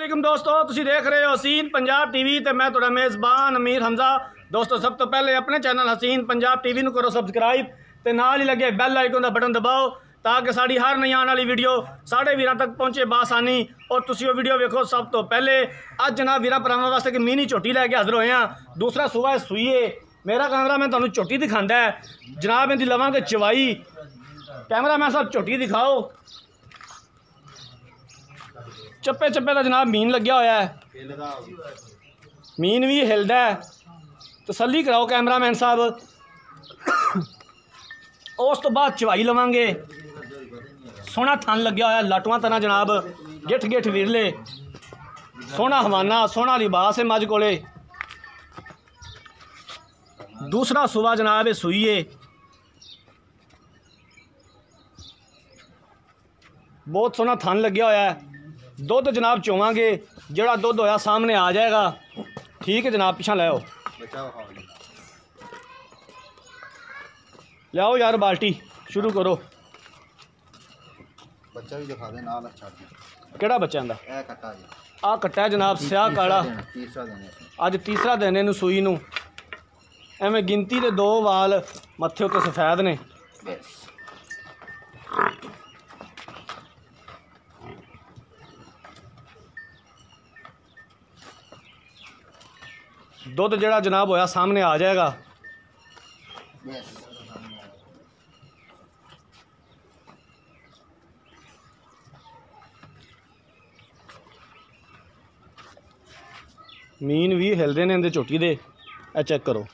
वालेकुम दोस्तों, तुसी देख रहे हो हसीन पंजाब टीवी ते मैं तुहाडा मेज़बान अमीर हमजा। दोस्तों सब तो पहले अपने चैनल हसीन पंजाब टीवी नूं करो सब्सक्राइब ते नाल ही लगे बैल आइकन का बटन दबाओ ताकि साड़ी हर नई आने वाली वीडियो साढ़े वीरां तक पहुँचे बासानी और तुसी वो वीडियो वेखो सब तो पहले। अज जनाब वीरां भरावां वास्ते एक मिनी झोटी लैके हाजिर होए हैं। दूसरा सूबा है सूईए। मेरा कैमरा मैन तुहानूं झोटी दिखांदा है जनाब, इहदी लवांगे चवाई। कैमरा मैन साहब झोटी दिखाओ। चप्पे चप्पे का जनाब मीन लग्या होया है, मीन भी हिलदा है। तसल्ली कराओ कैमरा मैन साहब। उस तो बाद चवाई लवांगे। सोहना थन लग्या होया लाटुआं तरह जनाब, गिठ गिठ विरले, सोहना हवाना सोहना लिबास है मज कोले। दूसरा सूबा जनाब है सूईए। बहुत सोहना थन लग्या होया है। दुध जनाब चोवांगे, जड़ा दुध होया सामने आ जाएगा। ठीक है जनाब, पिछा लै लियाओ यार बाल्टी, शुरू करो। बच्चा भी दिखा दे नाल। केड़ा बच्चा आंदा? आ कट्टा है जनाब, स्याह काला। अज तीसरा दिन इनू सूई नू। एवें गिनती दे 2 वाल मत्थे उत्ते सफेद ने। दुध जड़ा जनाब होया सामने आ जाएगा। मीन भी हिलदे ने इंदे झोटी दे, ए चेक करो।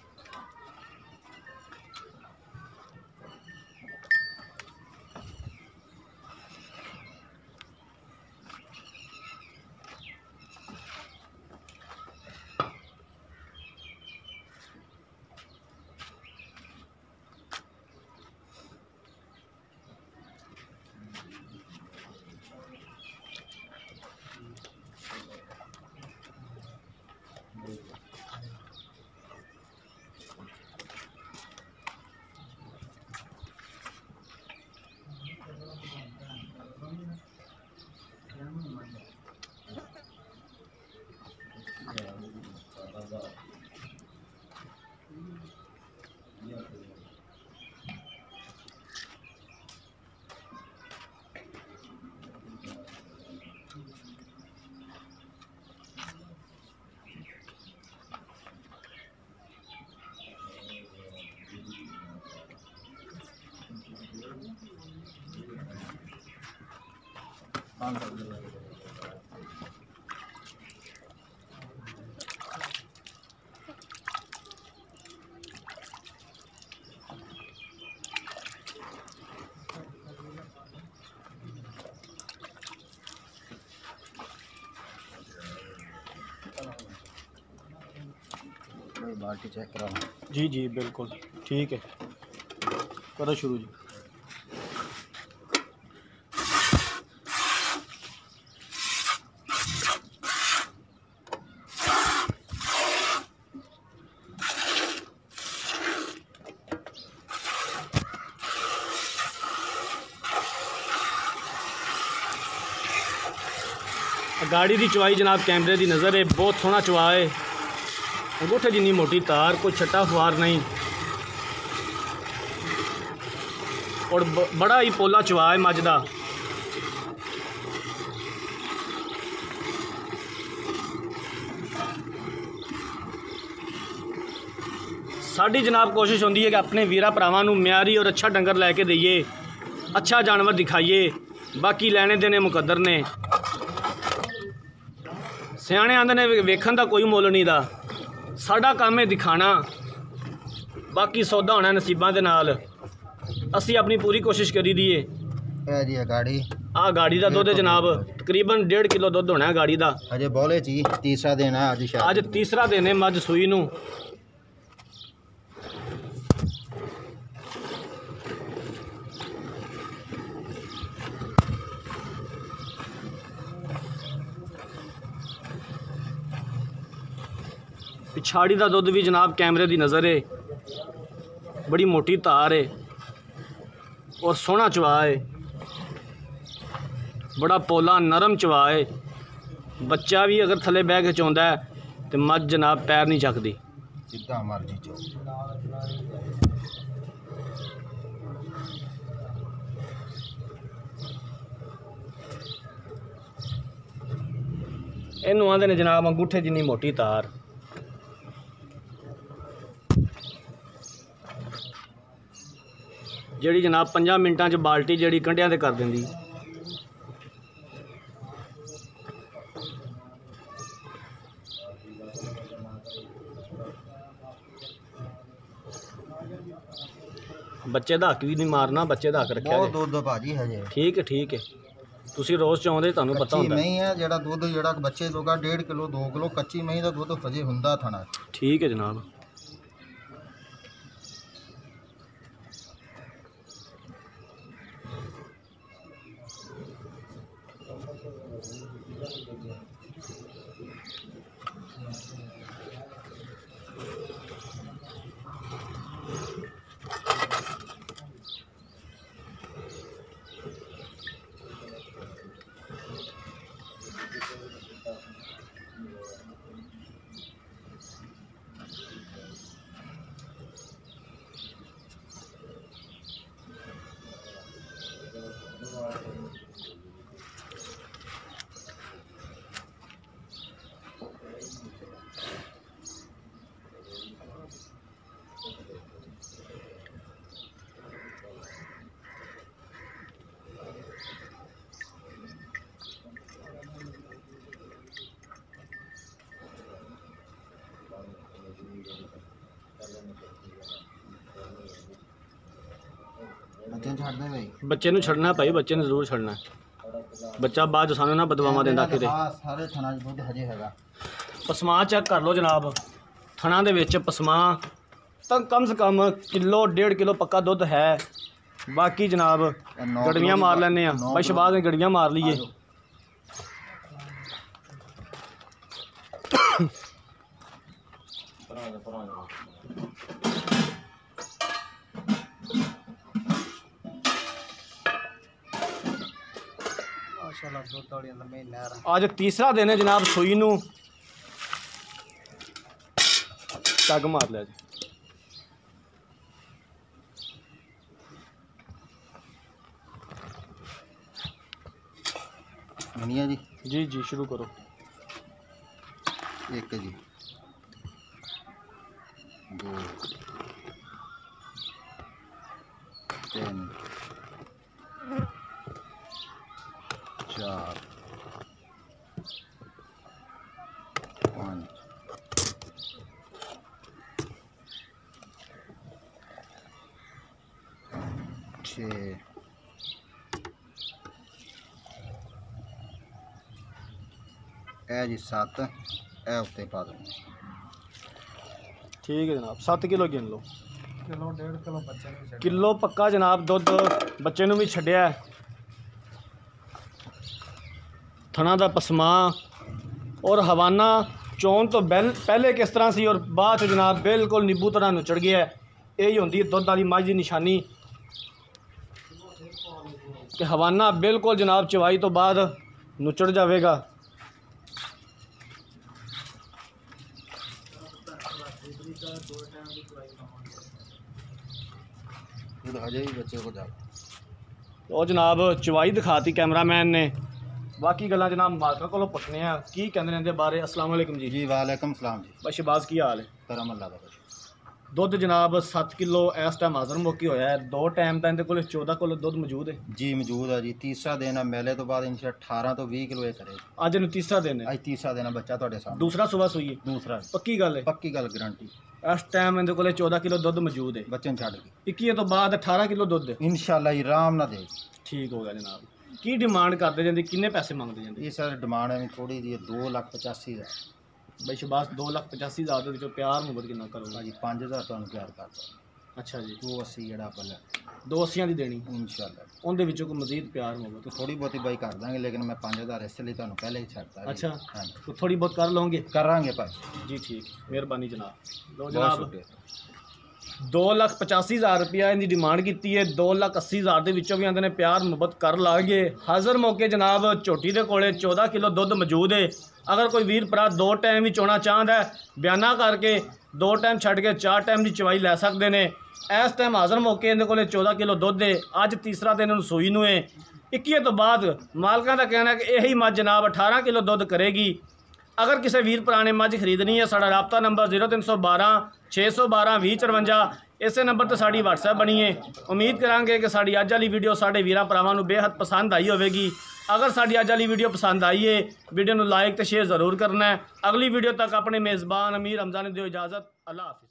बाल्टी चेक कराओ। जी जी बिल्कुल ठीक है, करो शुरू जी। गाड़ी की चवाई जनाब कैमरे की नज़र है, बहुत सोहना चवा है। अंगूठे जिन्नी मोटी तार, कोई छट्टा फुआर नहीं और बड़ा ही पोला चवा है मज दा। साडी जनाब कोशिश होंदी है कि अपने वीरा भरावां नूं म्यारी और अच्छा डंगर लैके दईए, अच्छा जानवर दिखाइए। बाकी लैने देने मुकद्दर ने। सियाणे आंदे ने वेखण दा कोई मुल नहीं दा। साडा काम है दिखाना, बाकी सौदा होना नसीबां दे नाल। असी अपनी पूरी कोशिश करी दी है। गाड़ी आ गाड़ी का दुध जनाब तकरीबन 1.5 किलो दुध होना है गाड़ी का। अजे बोले ची तीसरा दिन है अज तीसरा दिन है मज सूई नूं। पिछाड़ी का दुध भी जनाब कैमरे की नज़र है, बड़ी मोटी तार है और सोहना चवा है। बड़ा पोला नरम चवा है। बच्चा भी अगर थले बह के चौंदा है तो मझ जनाब पैर नहीं चकती। जिद्दा मर्जी चो। इनू आंदे ने जनाब अंगूठे जिन्नी मोटी तार। ਜਿਹੜੀ जनाब 5 मिनटां च बाल्टी ਜਿਹੜੀ कंढियां ते कर दिंदी। बच्चे दा हक भी नहीं मारना, बच्चे दा हक रखा बहुत दुध भाजी हजे। ठीक है तुसी रोज़ चाहुंदे तुहानू पता कच्ची होंदा नहीं है जेड़ा दुध जेड़ा बच्चे जोगा 1.5 किलो 2 किलो कच्ची मही दा दुध हजे हुंदा थना। ठीक है जनाब। बच्चे छड़ दे भाई। बच्चे नू छड़ना भाई, बच्चे ने जरूर छड़ना। बच्चा बाद सानू ना बदवावा देंदा फिरे। सारे थना च दुध हजे हैगा। पसमा चेक कर लो जनाब, थना दे विच पसमा तो कम से कम किलो 1.5 किलो पक्का दुध है। बाकी जनाब गड़ियाँ मार लेने भाई, शबाज ने गड़ियाँ मार लीए। आज तीसरा दिन है जनाब सूई नू टग मार लिया जी। मनिया जी जी शुरू करो। एक जी 2 3 4 5 6 ए जी 7 ए उत्ते पा दो। ठीक है जनाब 7 किलो गिन लो। किलो 1.5 किलो बच्चे ने किलो पक्का जनाब दुध बच्चे नू भी छड्या। थना दा पसमा और हवाना चौन तो पहले किस तरह सी और बाद जनाब बिल्कुल नींबू तरह नुचड़ गया है। यही होंदी है दुध वाली मझ की निशानी कि हवाना बिल्कुल जनाब चवाई तो बाद नुचड़ जाएगा। हजे ही बच्चे को जाओ। और जनाब चवाई दिखाती कैमरामैन ने। बाकी गल्लां जनाब मालका कोलों पुछने आ की कहंदे ने इहदे बारे। अस्सलाम वालेकुम जी। जी वालेकुम सलाम जी। बस शबाज की हाल है? करम अल्लाह दा। दुध जनाब 7 किलो इस टाइम हाज़र मौकी होया है। 2 टाइम तो इहदे कोल 14 किलो दुध मौजूद है जी। मौजूद है जी। तीसरा दिन है मेले तो बाद इंशा 18 तो 20 किलो करे। अज इहनूं तीसरा दिन है। आज तीसरा दिन है बच्चा तुहाडे सामने। दूसरा सुबह सूई है? दूसरा। पक्की गल है? पक्की गल गारंटी। इस टाइम इहदे कोल 14 किलो दुध मौजूद है बच्चे छड़ के। 21 तो बाद 18 किलो दुध इंशाल्लाह आराम ना दे। ठीक हो गया जनाब। की डिमांड करते जाते, किन्ने पैसे मंगते जाते? ये सर डिमांड है थोड़ी जी 2,85,000। भाई शबाश 2,85,000 के प्यार मुहब्बत कितना करोगे जी? 5,000 तुहानू प्यार करता। अच्छा जी 280 जेड़ा पहले 280 की देनी इंशाल्लाह। उनके विचों कोई मजीद प्यार मुहब्बत तो थोड़ी बहुती बाई कर देंगे लेकिन मैं 5,000 इसलिए तुहानू पहले ही छड़ता। अच्छा हाँ तो थोड़ी बहुत कर लोगे? करांगे भाई जी ठीक, मेहरबानी जनाब। लो बहुत जनाब शुक्रिया। 2,85,000 रुपया इनकी डिमांड की है। 2,80,000 के विचों भी आंदे ने प्यार मुहब्बत कर लागे। हाज़र मौके जनाब झोटी के कोले 14 किलो दुध मौजूद है। अगर कोई वीर भरा 2 टाइम भी चोना चाहता है, बयाना करके 2 टाइम छड़ के 4 टाइम की चवाई लै सकते हैं। इस टाइम हाज़र मौके इन्हें को 14 किलो दुध है। अज तीसरा दिन इन्होंने सूई नूं है। 21 तो बाद मालकों का कहना है कि यही मझ जनाब 18 किलो दुध करेगी। अगर किसी वीर भरा ने मझ खरीदनी है, साड़ा राबता नंबर 0312 612 2054, इस नंबर पर साड़ी व्हाट्सएप बनी है। उम्मीद करांगे कि साड़ी अज वाली वीडियो साढ़े वीरां भरावां नूं बेहद पसंद आई होगी। अगर साड़ी अज वाली वीडियो पसंद आई है, वीडियो नूं लाइक तो शेयर जरूर करना है। अगली वीडियो तक अपने मेज़बान अमीर हमजा ने दिओ इजाज़त। अल्लाह हाफिज़।